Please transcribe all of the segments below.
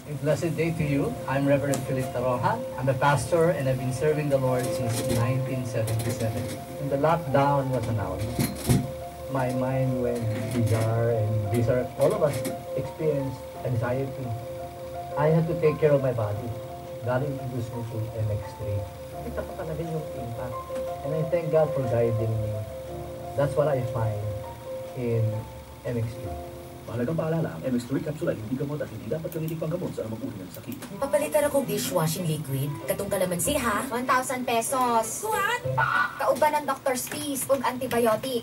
A blessed day to you. I'm Reverend Philip Taroja. I'm a pastor and I've been serving the Lord since 1977. When the lockdown was announced, my mind went bizarre and bizarre. All of us experienced anxiety. I had to take care of my body. God introduced me to MX3. Kita ko talaga yung impact. And I thank God for guiding me. That's what I find in MX3. Mahalagang paalala, ang MX3 capsule ay hindi gamot at hindi dapat gamitin panggamot sa anumang uri ng sakit. Papalitan ako dishwashing liquid. Katong kalamansi ha? 1,000 pesos. What? Kauban ng doctor's fees ug antibiotic.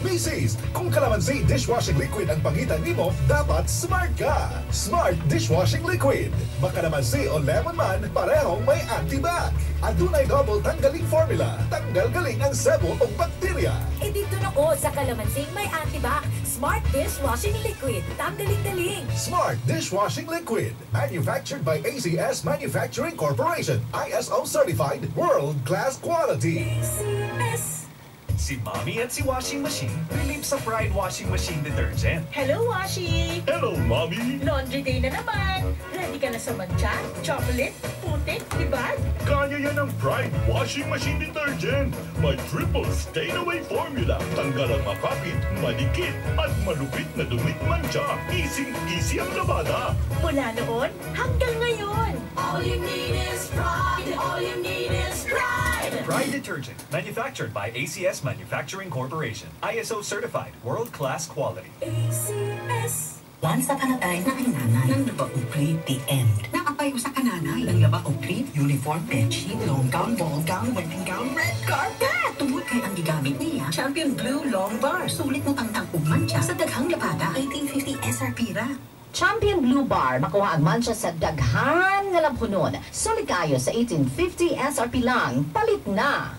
Macy's, kung kalamansi dishwashing liquid ang pagitan nimo, dapat smart ka. Smart dishwashing liquid. Makalamansi o lemon man, parehong may antibac. Adunay double tanggaling formula. Tanggal galing ang sebo o bakterya. E dito na ko sa kalamansi may antibac. Smart dishwashing liquid. Tanggaling-galing. Smart dishwashing liquid. Manufactured by ACS Manufacturing Corporation. ISO certified, world-class quality. ACS. Si Mommy at si Washing Machine relieve sa Pride Washing Machine Detergent. Hello, Washi! Hello, Mommy! Laundry day na naman! Ready ka na sa mancha, chocolate, putik, libag? Kaya yan ang Pride Washing Machine Detergent. May triple stain-away formula. Tanggal ang makapit, madikit, at malupit na dumit mancha. Easy ang labada. Mula noon hanggang ngayon. All you need is pride. All you need is pride. Pride Detergent, manufactured by ACS Manufacturing Corporation. ISO certified, world-class quality. ACS. Once upon a time, na ay nanay ng laba complete the end. Nakapayo sa kananay ng laba complete, uniform, bedsheet, long gown, ball gown, wedding gown, red carpet. Tungkol kay ang gigamit niya, Champion Blue Long Bar. Sulit mo tangtang umantya sa daghang labada. 1850 SRP ra. Champion Blue Bar, makuha ang mancha sa daghan nga labhunon. Sulit kayo sa 1850 SRP lang. Palit na!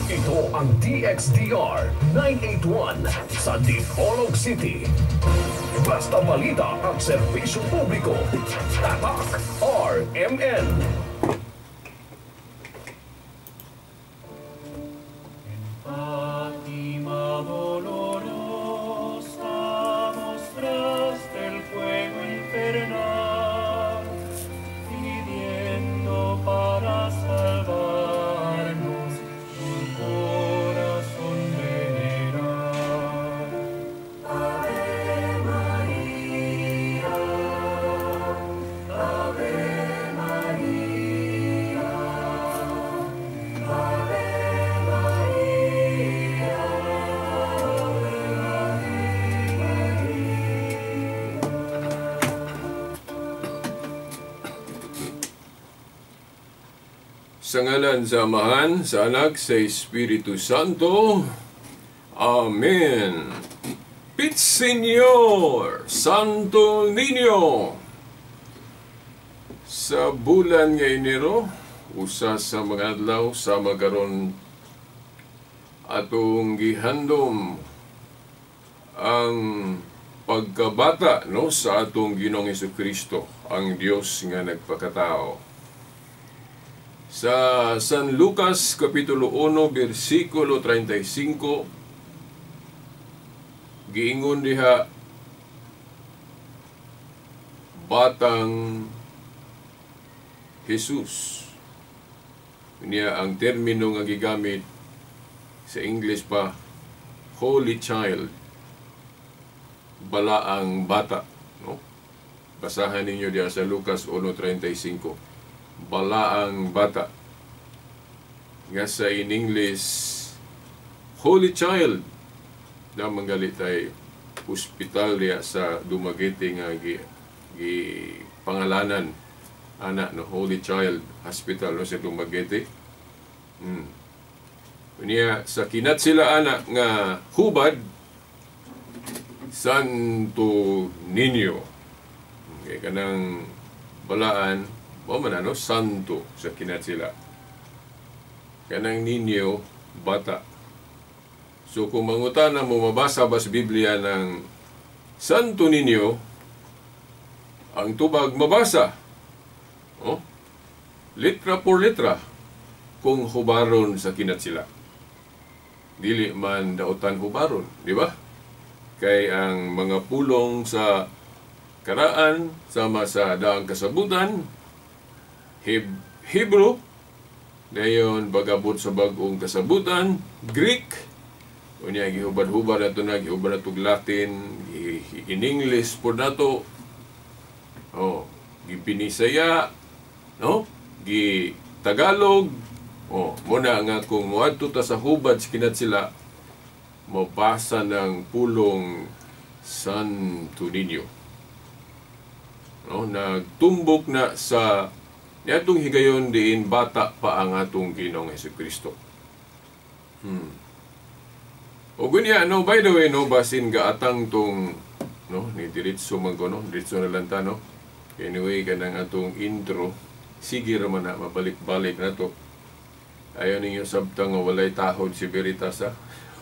Ito ang DXDR 981 sa Dipolog City. Basta balita at serbisyo publiko. Tatak RMN. Sa ngalan sa Amahan, sa Anak, sa Espiritu Santo. Amen. Pit Señor, Santo Niño. Sa bulan nga Enero, usa sa mga adlaw sa magaron atong gihandom ang pagkabata no sa atong Ginoong Jesucristo, ang Dios nga nagpakatao. Sa San Lucas Kapitulo 1, versikulo 35, giingon diha, batang Jesus. Niya ang termino nga gigamit sa English pa, Holy Child, balaang bata. No? Basahan ninyo diha sa Lucas 1:35. Balaang bata. Nga sa in English, Holy Child, na manggalit ay hospital diya sa Dumaguete nga pangalanan anak no Holy Child Hospital no sa Dumaguete. Niya sa kinat sila anak nga hubad, Santo Niño. Okay, kanang balaan o manano, santo sa kinat sila. Kanang ninyo, bata. So kung mangutana mo, mabasa ba sa Biblia ng Santo Niño, ang tubag mabasa. Oh? Litra por litra kung hubaron sa kinat sila. Dili man dautan hubaron, di ba? Kay ang mga pulong sa karaan sama sa daang kasabutan, Hebrew, dayon bagabot sa bagong kasabutan, Greek, unya gihubad-hubad nato na gihubad nato Latin, in English po nato, gipinisaya, no? Gi Tagalog, muna nga kung muadto ta sa hubad kinat sila mabasa ng pulong Santo Niño. No, nagtumbok na sa atong higayon diin bata pa ang atong Ginoong Hesukristo. O gunya, no, by the way, no, basin gaatang tong, no, ni diretso magkono, diretso na lang ta, no. Anyway, kanang atong intro, sige raman na, mabalik-balik na to. Ayaw ninyo sabtang nga walay tahod si Veritas, ha?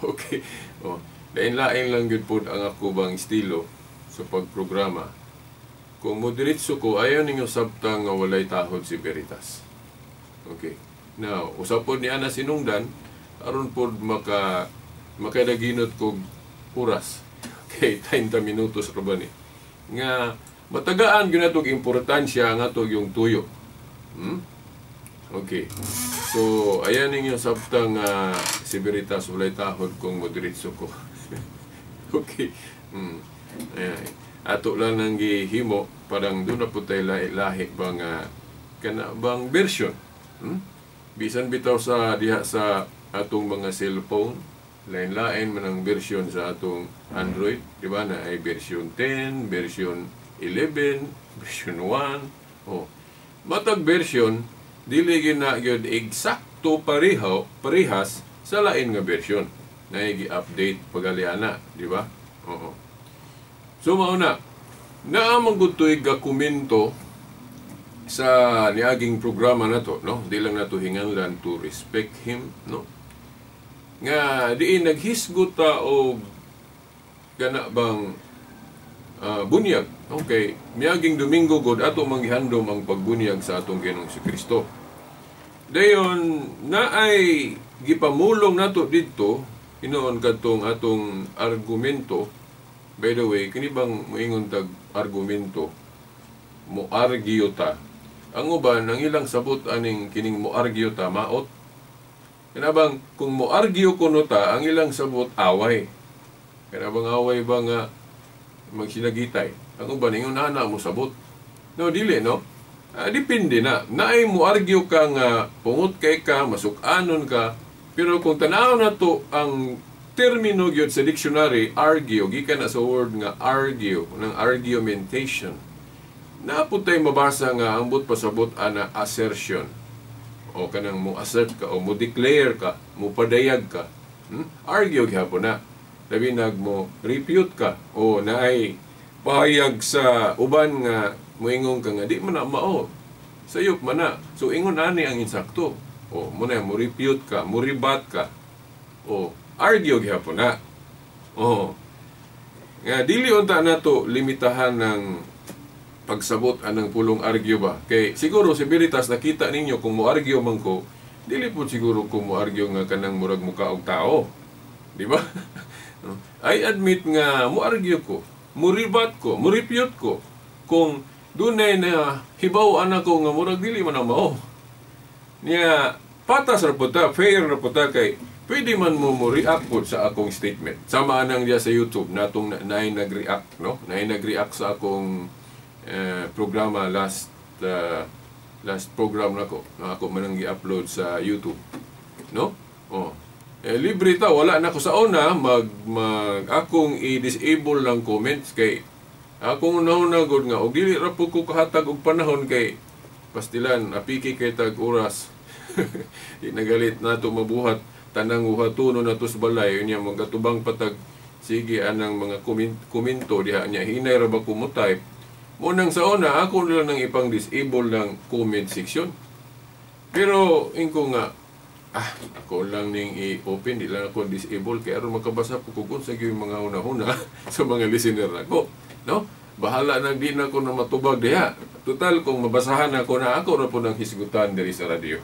Okay. Lain-lain lang yun po ang ako bang estilo sa pagprograma. Kung moderitso ko, ayaw ninyo sabtang nga walay tahod si Veritas. Okay. Now, usapod ni Ana Sinungdan, aron po makadaginot kog oras. Okay, 30 minutos ra ba ni. Nga, matagaan yun natong importansya nga to yung tuyo. Okay. So, ayan ninyo sabtang si Veritas walay tahod kung moderitso ko. Okay. Ayan. Ato lang nang gihimo, parang doon na po tayo lahi bang bang version. Bisan bitaw sa diha sa atong mga cellphone, lain-lain man ang version sa atong Android, di ba na ay version 10, version 11, version 1. Matag version dili gina gyud eksakto parehas sa lain nga version na i-update pagaliana, di ba? So mauna, naamang gutoy ga komento sa niaging programa na to, no? Di lang nato hinganlan to respect him, no? Nga diin naghisgot ta og kana bang bunyag. Okay, miaging Domingo god ato manggihandom ang pagbunyag sa atong Ginoong Kristo. Dayon na ay gipamulong nato didto inoon kadtong atong argumento. By the way, kini bang moingon tag argumento moargyo ta. Ang uban ang ilang sabot aning kining moargyo ta maot. Kanabang kung moargyo kuno ta ang ilang sabot away. Kanabang away ba nga magsinagitay. Ang uban ingon na mo sabot. No dili no. Depende na. Naay moargyo ka nga pungot kay ka, masuk-anon ka. Pero kung tanaw na to ang termino gyud sa dictionary, argue, gikan na sa word nga argue, ng argumentation. Naputay mabasa nga ambot pasabot ana assertion. O kanang mo assert ka o mo declare ka, mo padayag ka. Argue gyapon na. Labi nag mo refute ka o naay pahayag sa uban nga moingon ka nga di man na mao. Sayop man na. So ingon ani ang insakto. O mo na mo refute ka, mo rebut ka. O argue gyapon na. Nga dili unta nato limitahan ng pagsabot anang pulong argue ba. Kay siguro si Veritas nakita ninyo kung mo argue man ko, dili po siguro kung mo argue nga kanang murag muka og tao. Di ba? I admit nga mo argue ko, mo rebut ko, mo refute ko. Kung dunay na hibaw ana ko nga murag dili man mao. Niya patas ra po ta, fair ra po ta kay pwede man mo react po sa akong statement. Sama nang diya sa YouTube natong naay nag-react, no? Naay nag-react sa akong programa last program nako. Ako man ang gi-upload sa YouTube. No? Libre ta, wala na ko sa una mag akong i-disable lang comments kay akong una gud nga og dili ra po ko kahatag og panahon kay pastilan apiki kay tag oras. Nagalit nato mabuhat tanang uhatuno nato sa balay unya magatubang patag sige anang mga komento diha nya hinay ra ba ko mo type. Munang sa una ako lang nang ipang disable ng comment section. Pero ingko nga ako lang ning i-open, di lang ako disable kaya aron makabasa po kung sa yung mga una-una sa mga listener ako, no? Bahala nang di na ako na matubag diha. Total kung mabasahan ako na ako ra po nang hisgutan diri sa radio.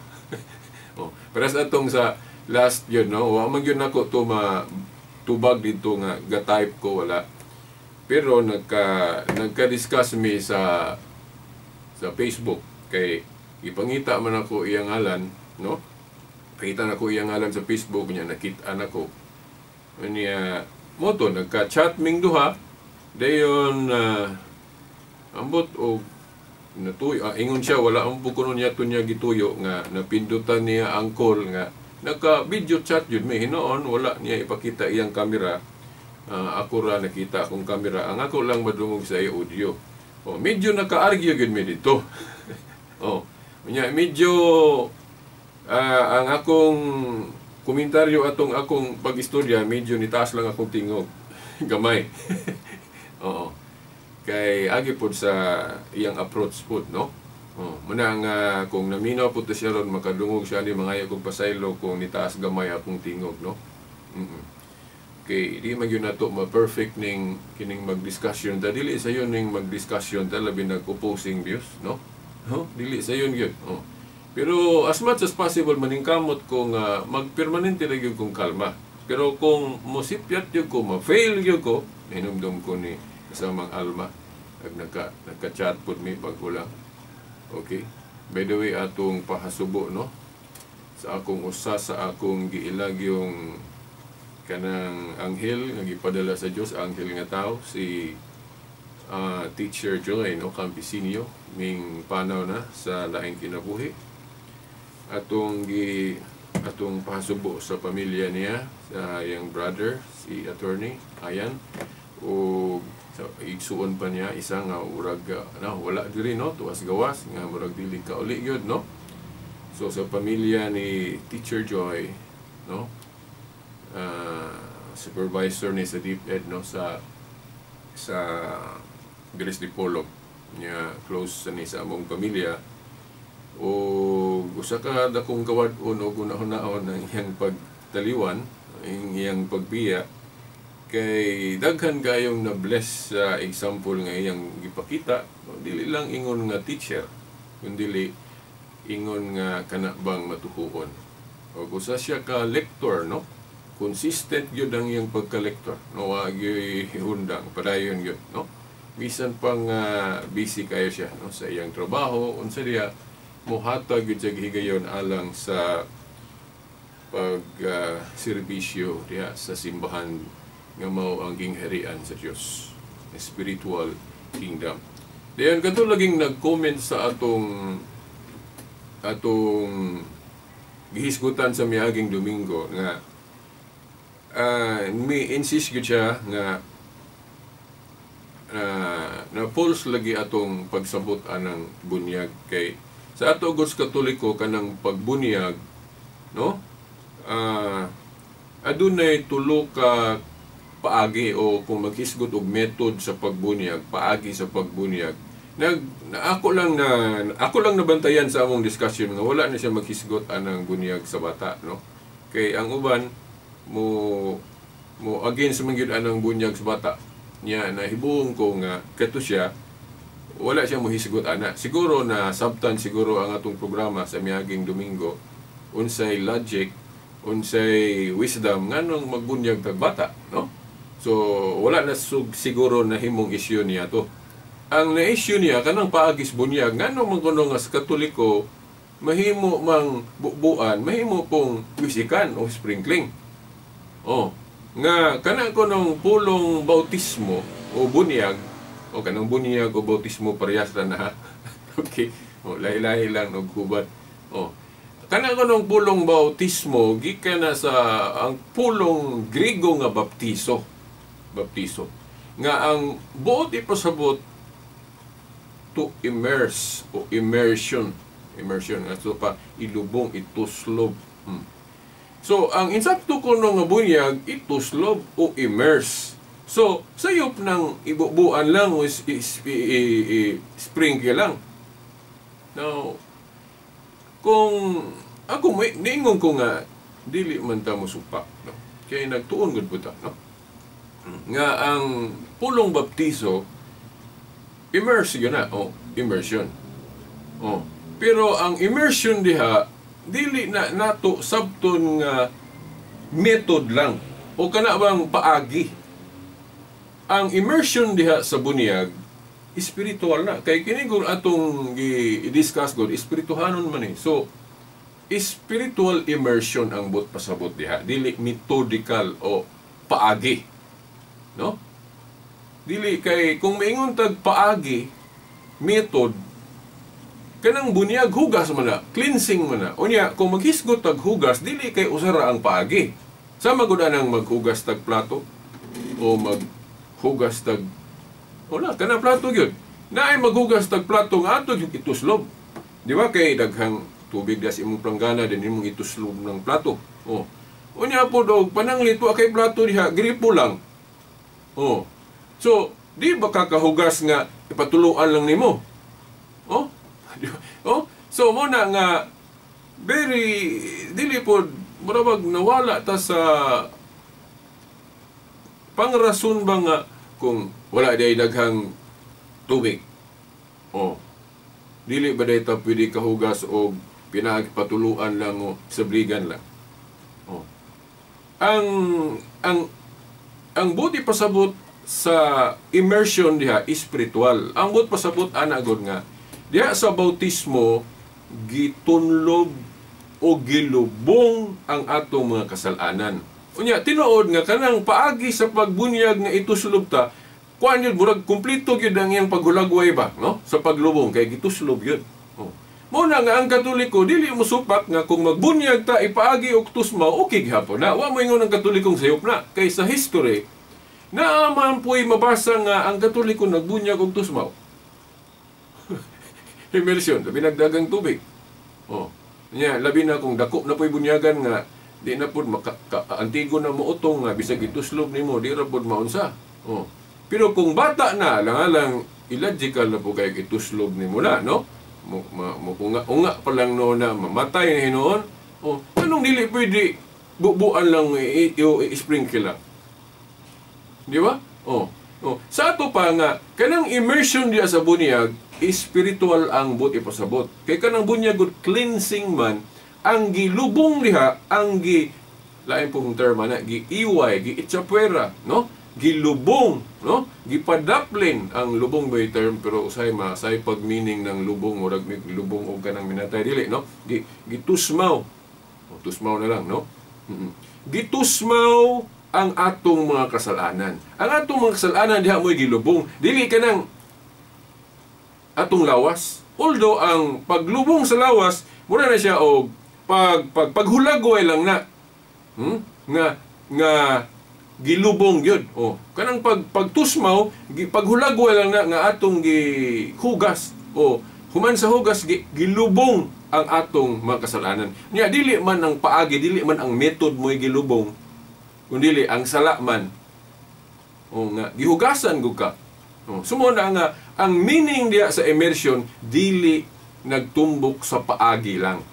Pero sa atong sa last yun, no? Wa man yun ako to matubag dito nga ga-type ko wala. Pero nagka-discuss mi sa Facebook kay ipangita man ako iyang ngalan, no? Pakita na ko iyang ngalan sa Facebook niya, nakita na ko. Niya mo to nagka-chat ming duha. Dayon ambot o natuyo, ingon siya wala ang bukunon niya to niya gituyo nga napindutan niya ang call nga naka-video chat yun may hinoon, wala niya ipakita iyang kamera. Ako ra nakita akong kamera. Ang ako lang madungog sa audio. Medyo naka-argue yun mi dito. Medyo ang akong komentaryo atong akong pag-istorya, medyo nitaas lang akong tingog. Gamay. Kay agi po sa iyang approach po, no? Muna nga kung naminaw po siya ron, makadungog siya ni mga akong pasaylo kung nitaas gamay akong tingog, no? Kay di man yun na to ma-perfect ning kining mag-discussion. Dili sa yun ning mag-discussion labi nag-opposing views, no? Dili sa yun yun. Pero as much as possible maningkamot kung magpermanente na yun kung kalma. Pero kung musipyat yun ko, ma-fail yun ko, hinumdum ko ni kasamang Alma. Nagka-chat po mi pagkulang. Okay? By the way, atong pahasubo, no? Sa akong usa sa akong giilag yung kanang anghel nga gipadala sa Dios, anghel nga tao, si Teacher Joy, no? Campisinio, ming panaw na sa laing kinabuhi. Atong pahasubo sa pamilya niya, sa iyang brother, si Attorney Ayan, o igsuon pa niya isa nga urag wala diri, no, tuwas gawas nga murag dili ka uli gyud, no. So sa pamilya ni Teacher Joy, no, supervisor ni sa DepEd, no, sa Gres Dipolog niya, close ni sa among pamilya, o usa ka dakong kawad-on o gunahon-naon ang iyang pagtaliwan, ang iyang pagbiya. Kay daghan kayong na-bless sa example nga iyang gipakita. Dili lang ingon nga teacher, kundi ingon nga kanabang matuhuon. O usa siya ka lector, no? Consistent gyud ang iyang pagka-lector. No, wa gyud hundang padayon gyud, no? Bisan pang busy kayo siya, no, sa iyang trabaho, unsa diya mohatag gyud siya higayon alang sa pag serbisyo diya sa simbahan nga mao ang gingharian sa Dios, spiritual kingdom. Dayon kadto laging nag-comment sa atong gihisgutan sa miaging Domingo nga may insist gyud siya nga na pulse lagi atong pagsabot anang bunyag kay sa ato Gos Katoliko kanang pagbunyag, no, adunay tulo ka paagi o kung maghisgot og method sa pagbunyag, paagi sa pagbunyag. Ako lang nabantayan sa among discussion nga wala na siya maghisgot anang bunyag sa bata, no. Kay ang uban mo against man gyud anang bunyag sa bata. Nya nahibong ko nga kato siya wala siya mohisgot ana. Siguro na sabtan siguro ang atong programa sa miaging Domingo unsay logic, unsay wisdom nganong magbunyag tag bata, no? So wala na siguro na himong issue niya to. Ang na-issue niya kanang paagis bunyag nganong magkuno nga sa Katoliko mahimo mang bubuan, mahimo pong wisikan o sprinkling. Nga kanang kunong pulong bautismo o bunyag o kanang bunyag o bautismo parehas na ha. Okay. Lahi-lahi lang og gubat. Kanang kunong pulong bautismo gikan na sa ang pulong Griego nga baptiso nga ang buot ipasabot to immerse o immersion nga so pa ilubong, ituslob. So ang insakto kuno nga bunyag ituslob o immerse. So sayop nang ibubuan lang o sprinkle lang. Now kung ako niingon ko nga dili man ta mo supak, no? Kaya nagtuon gud puta, no? Nga ang pulong baptiso immerse yun na, immersion. Pero ang immersion diha dili na nato sabton nga method lang o kana bang paagi. ang immersion diha sa bunyag spiritual na kay kini kung atong i-discuss god spirituhanon man eh. So spiritual immersion ang but pasabot diha, dili methodical o paagi, no? Dili kay kung maingon tag paagi method kanang bunyag hugas man na, cleansing man na. Unya kung maghisgot tag hugas dili kay usara ang paagi. Sama gud anang maghugas tag plato o maghugas tag wala kanang plato gyud. Naay maghugas tag plato nga ato gyud ituslob. Di ba kay daghang tubig das imong planggana din imong ituslob ng plato. Oh. Unya po dog pananglit po kay plato diha gripo lang. Oh. So, di ba kakahugas nga ipatuluan lang nimo? Oh? Oh? So mo na nga very dili po murabag nawala ta sa pangrason ba nga kung wala day daghang tubig. Oh. Dili ba day ta pwede kahugas o pinagpatuluan lang o sabligan lang. Oh. Ang buti pasabot sa immersion diha spiritual. Ang buti pasabot ana gud nga diha sa bautismo gitunlob o gilubong ang atong mga kasalanan. Unya tinuod nga kanang paagi sa pagbunyag nga ituslob ta, kuan yun murag kumpleto gyud ang iyang paghulagway ba, no? Sa paglubong kay gituslob yun. Oh. Muna nga ang Katoliko dili mo supak nga kung magbunyag ta ipaagi og tusmaw okay gihapon na. Wa mo ingon ang Katolikong sayop na kay sa history naaman po'y mabasa nga ang Katoliko nagbunyag og tusmaw. Immersion, labi nagdagang tubig. Oh. Nya labi na kung dako na po'y bunyagan nga di na pud antigo na muutong nga bisag ituslob nimo di ra pud maunsa. Oh. Pero kung bata na lang illogical na po kay ituslob nimo na, no? Unga pa lang no na mamatay na hinoon. Oh, anong dili pwede bubuan lang i-sprinkle lang. Di ba? Oh. Oh. Sa ato pa nga kanang immersion diya sa bunyag spiritual ang but ipasabot. Kay kanang bunyag cleansing man ang gilubong diha ang lain pong terma na giiway, giitsapwera, no? Gilubong, no? Gipadaplin ang lubong by term pero usay pag meaning ng lubong murag lubong og kanang minatay dili, no? Gitusmaw. O tusmaw na lang, no? Gitusmaw ang atong mga kasalanan. Ang atong mga kasalanan diha mo'y gilubong. Dili kanang atong lawas. Although ang paglubong sa lawas mura na siya og paghulagway lang na. Nga gilubong gyud. Oh, kanang pagtusmaw paghulagway lang na nga atong gihugas. Oh, human sa hugas gilubong ang atong mga kasalanan. Nya dili man ang paagi, dili man ang method mo'y gilubong, kundi ang sala man. Oh, nga gihugasan gud ka. Oh, sumo na nga ang meaning diya sa immersion dili nagtumbok sa paagi lang.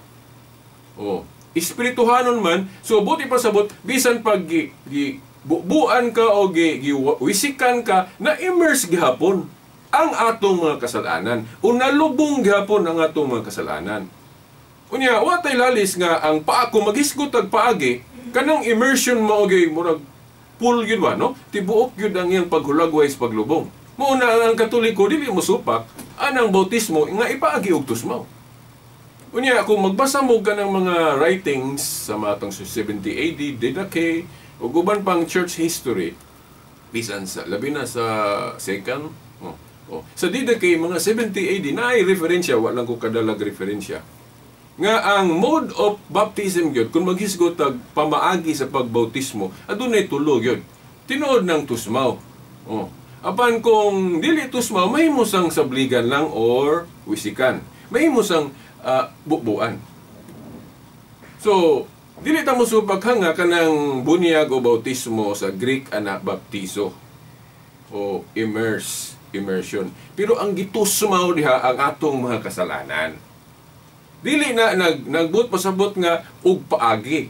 Oh, espirituhanon man, so buti pasabot bisan pag bubuan ka o wisikan ka na immerse gihapon ang atong mga kasalanan o nalubong gihapon ang atong mga kasalanan. Unya watay lalis nga ang kung maghisgot ag paagi kanang immersion mao gyud murag full gyud ba, no? Tibuok gyud ang iyang paghulagway sa paglubong. Mao na ang Katoliko dili mo supak anang bautismo nga ipaagi og tusmaw. Unya kung magbasa mo ka ng mga writings sa matong 70 AD, Didache, o guban pang church history, bisan sa labi na sa second, sa Didache mga 70 AD na ay referensya, walang ko kadalag referensya. Nga ang mode of baptism gyud kung maghisgot tag pamaagi sa pagbautismo, adunay tulo gyud. Tinuod ng tusmaw. Oh. Apan kung dili tusmaw, mahimo sang sabligan lang or wisikan. Mahimo sang bubuan. So, dili ta mo supaghanga kanang bunyag o bautismo sa Greek ana baptizo o immersion. Pero ang gitusmaw diha ang atong mga kasalanan. Dili na nagbut pasabot nga og paagi.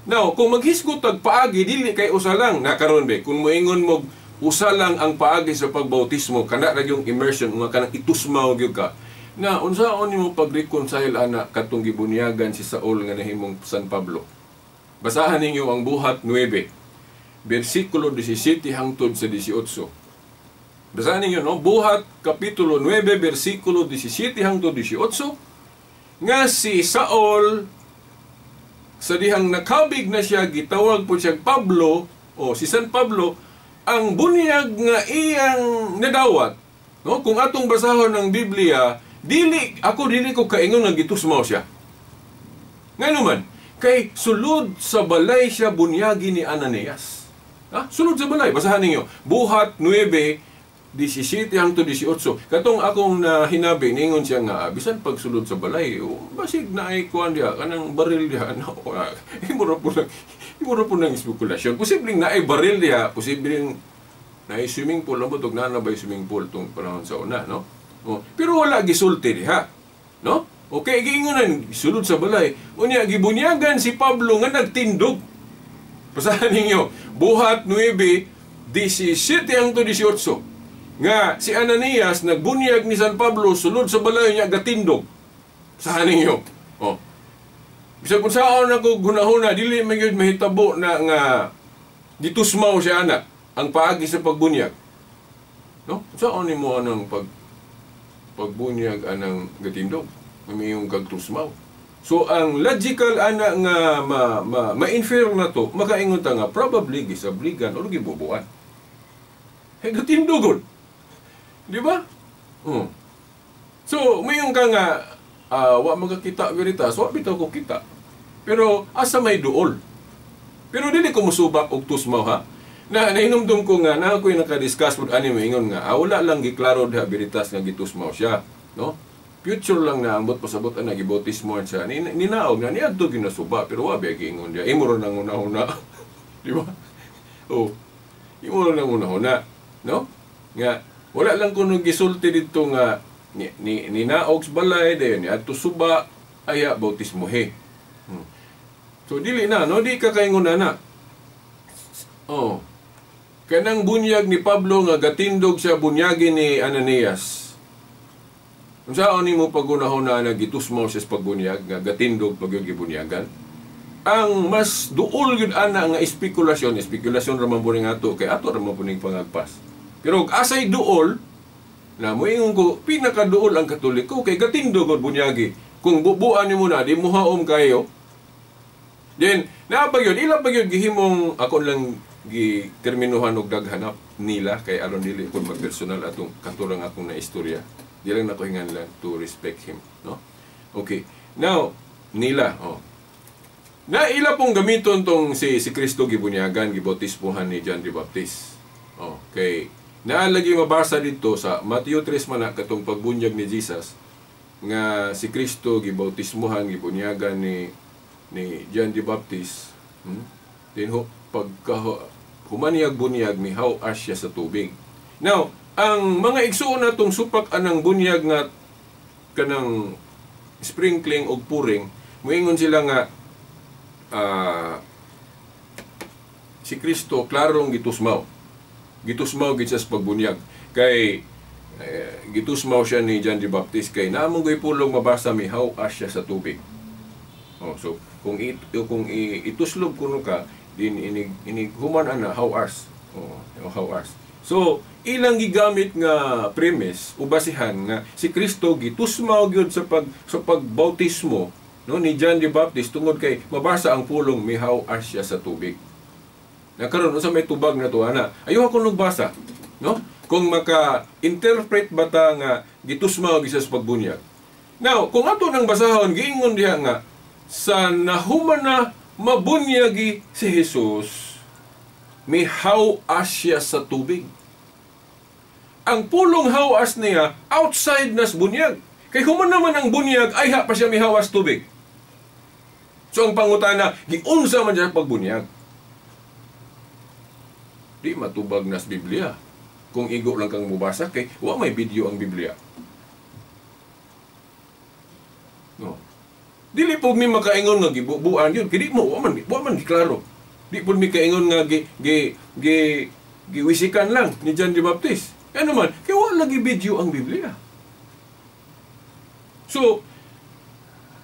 Now, kung maghisgot tag paagi dili kay usa lang nakaron be. Kung moingon mo usa lang ang paagi sa pagbautismo kana ra yung immersion nga kanang itusmaw gyud ka. Na unsaon nimo pag-reconcile ana katong gibunyagan si Saul nga nahimong San Pablo. Basahan ninyo ang buhat 9, bersikulo 17 hangtod sa 18. Basahin ninyo, no? Buhat, Kapitulo 9, versikulo 17 hangtod 18, nga si Saul, sa dihang nakabig na siya, gitawag po siya Pablo, o si San Pablo, ang bunyag nga iyang nadawat, no? Kung atong basahon ng Biblia, dili ko kaingon nga gitusmaw siya. Nga naman, kay sulod sa balay siya bunyagi ni Ananias. Ha? Sulod sa balay. Basahan ninyo. Buhat 9, 17 hangtod 18. Katong akong hinabi, ningon siya nga, bisan pagsulod sa balay, basig na ay kuhan diha, kanang baril diha. Imura po ng spekulasyon. Posibleng na ay baril diha, posibleng na ay swimming pool, nabutog na ba swimming pool itong panahon sa una, no? Pero wala gisulti diha, no? Okay, giingonan, sulod sa balay. Unya, gibunyagan si Pablo nga nagtindog. Pasahan ninyo, Buhat 9, 17 hangtod 18. Nga si Ananias nagbunyag ni San Pablo sulod sa balay niya gatindog. Pasahan ninyo. Bisag kung saan ako gunahuna, dili magyud mahitabo na nga gitusmaw siya anak ang paagi sa pagbunyag. No? Saan ni mo anang pagbunyag anang gatindog? Mayong kagtusmaw. So ang logical ana nga ma-infer na to, makaingon ta nga probably gisabligan o gibubuan. Hey, gatindogon. Di ba? So mayong ka nga wa magakita veritas, wa bitaw ko kita. Pero asa may duol. Pero dili ko musubak og tusmaw ha. Nahinumdum ko nga na ako'y nakadiscuss pod ani maingon nga wala lang giklaro diha veritas nga gitusmaw siya, no? Future lang na ambot pasabot na gibotismo siya. Ninaog na niadto ginasuba pero wa ba giingon dia. Imo ra nang una-una. Di ba? Imo ra nang una-una, no? Nga wala lang kuno gisulti dito nga ninaog sa balay dayon niadto suba aya bautismohe. So dili na, no? Di ka kaingon na. Kanang bunyag ni Pablo nga gatindog siya bunyagi ni Ananias. Kung saan ni mo pagunahon na gitusmaw siya sa pagbunyag, nga gatindog pagyog gibunyagan, ang mas duol yun ana nga espekulasyon raman po rin ato, kay ato raman po rin pangagpas. Pero asay duol, na moingon ko, pinakaduol ang Katoliko, kay gatindog o bunyagi. Kung bubuan ni mo na, di mo haom kayo, then, naapag yun, ilang pag yun, gihimong ako lang giterminuhan og daghanap nila kay aron dili kun magpersonal atong katurang akong na istorya. Di lang nako hingan lang to respect him, no? Okay. Now, nila, na ila pong gamiton tong si Kristo gibunyagan, gibautismohan ni John the Baptist. Okay. Naalagi mabasa dito sa Matthew 3 man katong pagbunyag ni Jesus nga si Kristo gibautismohan, gibunyagan ni John the Baptist. Then pagka humaniyag bunyag mihaw asya sa tubig. Now, ang mga igsuon natong supak anang bunyag nga kanang sprinkling og puring, moingon sila nga si Kristo klarong gitusmaw. Gitusmaw gid siya sa pagbunyag. Kay gitusmaw siya ni John the Baptist kay naamong pulong mabasa mihaw asya sa tubig. So kung ituslob kuno ka din inig human ana how hours. How hours. So ilang gigamit nga premise o basihan nga si Kristo gitusmaw gyud sa pagbautismo, no, ni John the Baptist tungod kay mabasa ang pulong mihaw asya sa tubig. Nakaroon sa may tubag na to ana. Ayaw ako nagbasa, no? Kung maka-interpret bata nga gitusmaw gyud sa pagbunyag. Now, kung ato nang basahon giingon diha nga sa nahuman na mabunyagi si Jesus, mihaw asya sa tubig. Ang pulong hawas niya, outside nas bunyag. Kay human naman ang bunyag, ay pa siya mihawas tubig. So ang pangutana, giunsa man siya pagbunyag. Di matubag nas Biblia. Kung igo lang kang mubasa, kay wa may video ang Biblia. No. Dili po mi makaingon nga gibubuan yun. Kaya di mo, wa man giklaro. Di po mi kaingon nga giwisikan lang ni John the Baptist. Ano man, kaya wala lagi video ang Biblia. So,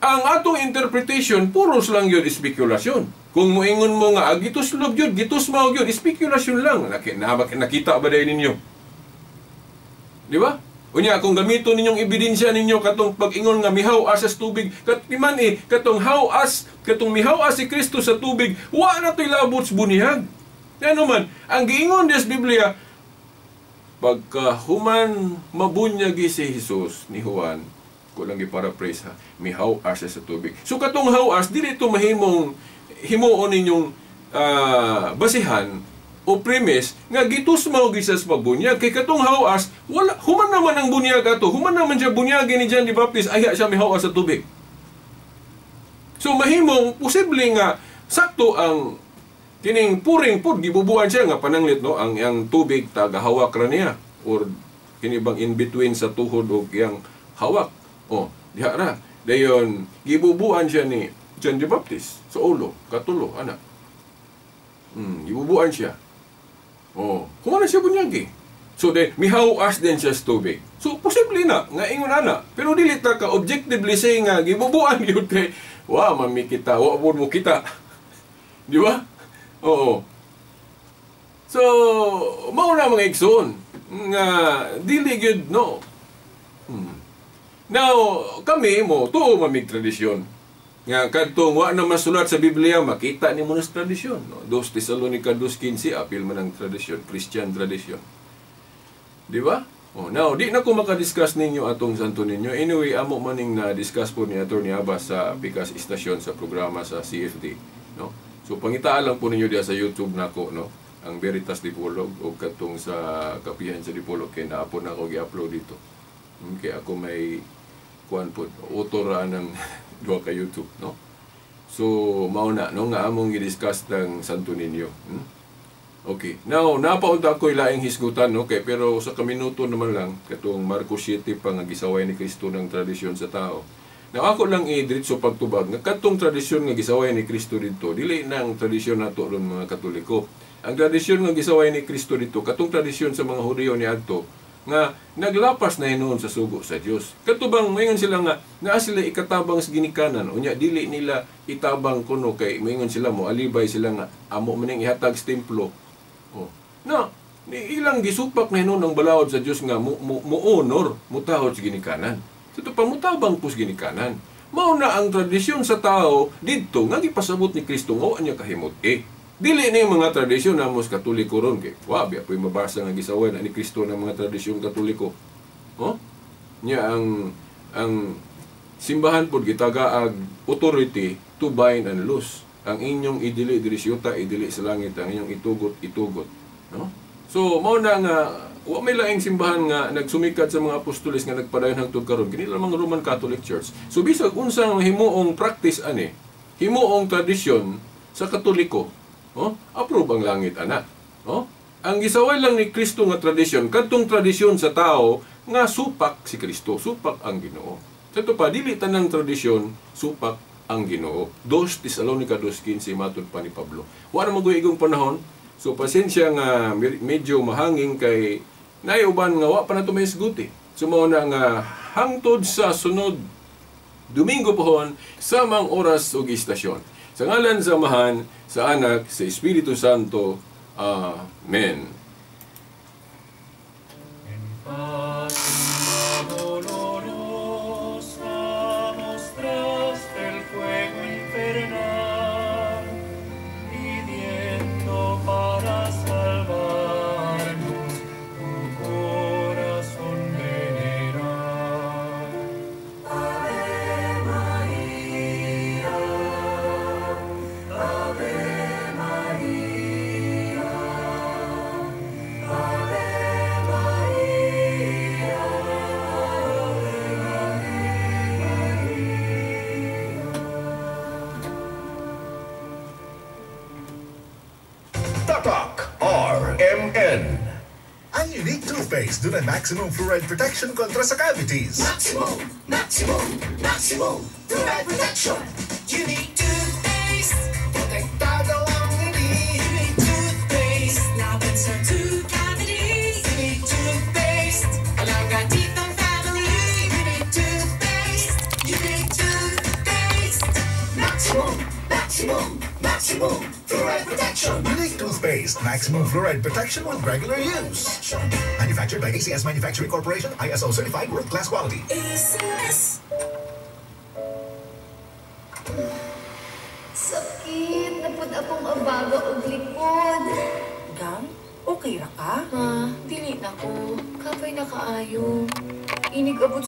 ang atong interpretation, puros lang yun, spekulasyon. Kung moingon mo nga, gituslob yun, gitusmaw yun, spekulasyon lang. Nakita ba dahil ninyo? Di ba? Unya, kung gamito ninyong ebidensya ninyo katong pag-ingon nga mihaw asas tubig, katong mihaw as si Kristo sa tubig, wa na to'y labot sa bunihag. Ano man, ang giingon des Biblia, pagka human mabunyagi si Jesus ni Juan, kulang i-paraphrase ha, mihaw asas sa tubig. So katong hawas, dili ito himuon ninyong basihan o premise nga gitusmaw gisas pagbunyag kay katong hawas wala human naman ang bunyag ato human naman siya bunyagi ni John the Baptist ay siya may hawas sa tubig. So mahimong posible nga sakto ang kining puring pud gibubuan siya nga pananglit no ang tubig tagahawak ra niya or kini bang in between sa tuhod ug yang hawak diha ra dayon gibubuan siya ni John the Baptist sa ulo katulo ana gibubuan siya. Kung ano siya bunyagi. So, mihawas din siya sa tubig. So, posible na, nga ingon ana. Pero dili ta ka objectively say nga, gibubuan yun kay, mami kita, mo kita. Di ba? Oo. So, mauna mga igsoon, nga, dili yun, no. Now, kami tuo mamig tradisyon. Nga kadtong wa na masulat sa Biblia makita ni mo sa tradisyon no 2 Tesalonica 2:15 apil man ang tradisyon Christian tradisyon di ba now di na ko maka-discuss ninyo atong santo ninyo anyway amo maning na discuss po ni Atty. Abbas sa pikas istasyon sa programa sa CFD no so pangitaan lang po ninyo diha sa YouTube nako no ang Veritas Dipolog o katong sa Kapihan sa Dipolog kay naapon na ako gi-upload dito kay ako may kuan po autor ng duha ka YouTube, no? So, mauna, no? Nga among i-discuss ng Santo Niño. Okay. Now, napaunta ko ilaing hisgutan, no? Okay, pero sa kaminuto naman lang, katong Marcos 7 pa nga gisaway ni Kristo ng tradisyon sa tao. Now, ako lang i-diretso pagtubag, nga katong tradisyon nga gisaway ni Kristo dito, dili na ang tradisyon nato ron mga Katoliko. Ang tradisyon nga gisaway ni Kristo dito, katong tradisyon sa mga Hudyo ni adto, nga naglapas na hinuon sa sugo sa Dios. Katubang mayon sila nga naa sila ikatabang sa ginikanan unya dili nila itabang kuno kay mayon sila mo alibay sila nga amo maning ihatag sa templo. Na ni ilang gisupak na hinuon ang balawod sa Dios nga mo honor mutahod sa ginikanan. Ito pamutabang pus ginikanan. Mao na ang tradisyon sa tao didto nga gipasabot ni Kristo nga anya kahimot dili ni mga tradisyon na mos Katoliko ron kay biya po'y mabasa nga gisaway na ni Kristo ng mga tradisyon Katoliko. Nya ang simbahan pod gitagaag authority to bind and loose. Ang inyong idili diri siyuta idili sa langit, ang inyong itugot, no? So mao na nga wa may laing simbahan nga nagsumikat sa mga apostoles nga nagpadayon hangtod karon kini lamang Roman Catholic Church. So bisag unsang himuong practice himuong tradisyon sa Katoliko, approve ang langit ana. Ang gisaway lang ni Kristo nga tradisyon, kadtong tradisyon sa tao nga supak si Kristo, supak ang Ginoo. Sa ito pa, dili tanang tradisyon, supak ang Ginoo. 2 Tesalonica 2:15 matud pa ni Pablo. Wala maguyigong panahon, so pasensya nga medyo mahanging kay naiuban nga wa pa nato may isguti. So mao na nga hangtod sa sunod Domingo pohon samang oras ug istasyon. Sa ngalan sa Amahan, sa Anak, sa Espiritu Santo. Amen. Ang unique toothpaste dun ang maximum fluoride protection kontra sa cavities. Maximum fluoride protection. Unique toothpaste. Protektado ang ngiti. Unique toothpaste. Laban sa tooth cavities. Unique toothpaste. Alaga teeth ng family. Unique toothpaste. Unique toothpaste. Maximum Maximum Fluoride Protection. Unique toothpaste. Maximum Fluoride Protection with regular use. Manufactured by ACS Manufacturing Corporation. ISO certified world-class quality. ACS. Sakit. Napod akong abaga og likod. Gang, okay ra ka? Ha? Dili na ko. Kapay na kaayo. Inig abot